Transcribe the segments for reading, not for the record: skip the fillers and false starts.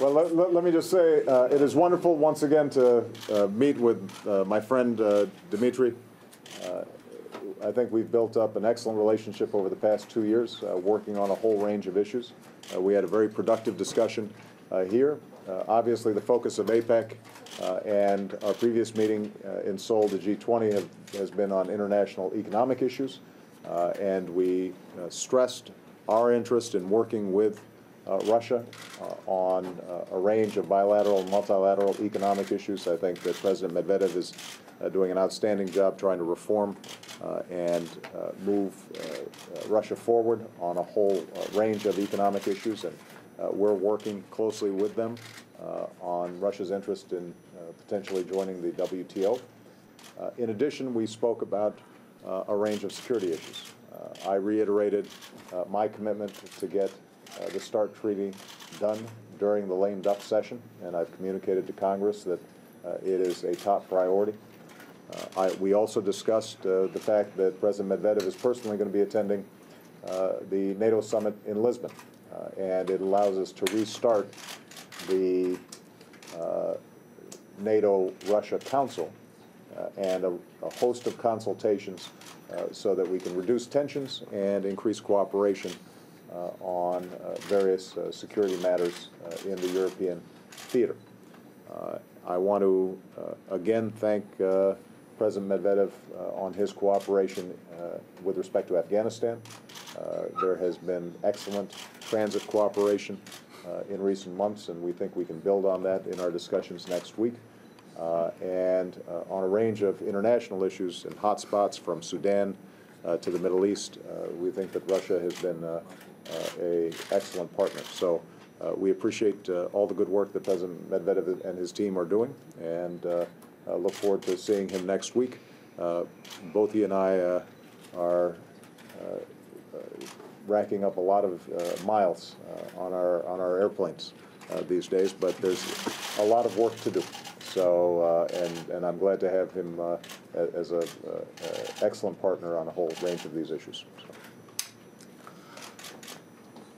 Well, let me just say, it is wonderful once again to meet with my friend Dmitry. I think we've built up an excellent relationship over the past 2 years, working on a whole range of issues. We had a very productive discussion here. Obviously, the focus of APEC and our previous meeting in Seoul, the G20, has been on international economic issues, and we stressed our interest in working with Russia on a range of bilateral and multilateral economic issues. I think that President Medvedev is doing an outstanding job trying to reform and move Russia forward on a whole range of economic issues, and we're working closely with them on Russia's interest in potentially joining the WTO. In addition, we spoke about a range of security issues. I reiterated my commitment to get the START treaty done during the lame duck session, and I've communicated to Congress that it is a top priority. We also discussed the fact that President Medvedev is personally going to be attending the NATO summit in Lisbon, and it allows us to restart the NATO-Russia Council and a host of consultations so that we can reduce tensions and increase cooperation on various security matters in the European theater. I want to again thank President Medvedev on his cooperation with respect to Afghanistan. There has been excellent transit cooperation in recent months, and we think we can build on that in our discussions next week. And on a range of international issues and hotspots from Sudan to the Middle East, we think that Russia has been an excellent partner. So we appreciate all the good work that President Medvedev and his team are doing, and look forward to seeing him next week. Both he and I are racking up a lot of miles on our airplanes these days, but there's a lot of work to do. So, and I'm glad to have him as an excellent partner on a whole range of these issues. So.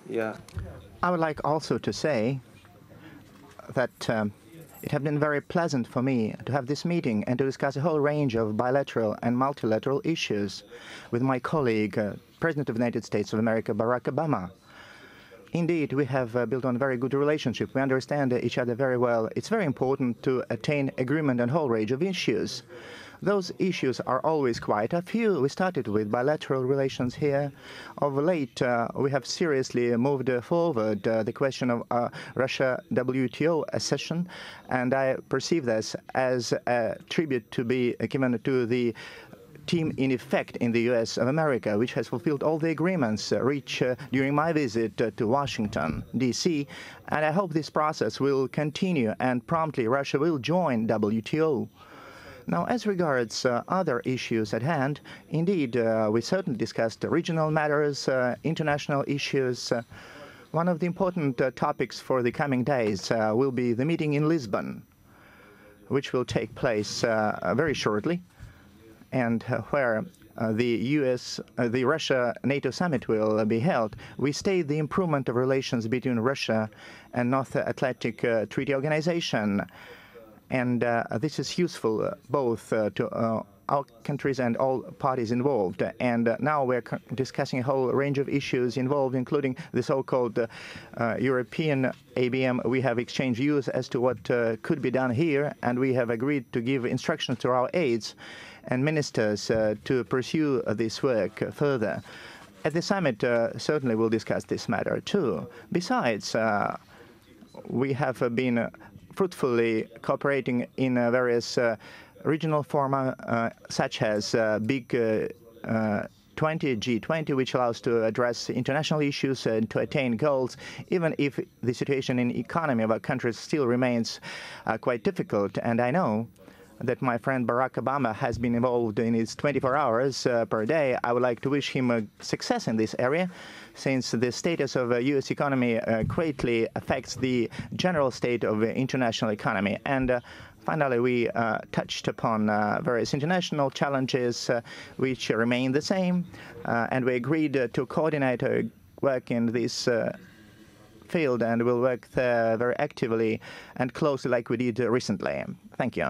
Yeah. I would like also to say that it has been very pleasant for me to have this meeting and to discuss a whole range of bilateral and multilateral issues with my colleague, President of the United States of America, Barack Obama. Indeed, we have built on a very good relationship. We understand each other very well. It's very important to attain agreement on a whole range of issues. Those issues are always quite a few. We started with bilateral relations here. Of late, we have seriously moved forward the question of Russia WTO accession, and I perceive this as a tribute to be given to the team in effect in the U.S. of America, which has fulfilled all the agreements reached during my visit to Washington, D.C., and I hope this process will continue and promptly Russia will join WTO. Now, as regards other issues at hand, indeed, we certainly discussed regional matters, international issues. One of the important topics for the coming days will be the meeting in Lisbon, which will take place very shortly, and where the Russia-NATO summit will be held. We state the improvement of relations between Russia and North Atlantic Treaty Organization. And this is useful both to our countries and all parties involved. And now we're discussing a whole range of issues involved, including the so-called European ABM. We have exchanged views as to what could be done here, and we have agreed to give instructions to our aides and ministers to pursue this work further. At the summit, certainly we'll discuss this matter too. Besides, we have been fruitfully cooperating in various regional forums, such as Big 20, G20, which allows to address international issues and to attain goals, even if the situation in the economy of our countries still remains quite difficult. And I know that my friend Barack Obama has been involved in his 24 hours per day. I would like to wish him success in this area, since the status of the U.S. economy greatly affects the general state of the international economy. And finally, we touched upon various international challenges which remain the same, and we agreed to coordinate our work in this field and will work very actively and closely like we did recently. Thank you.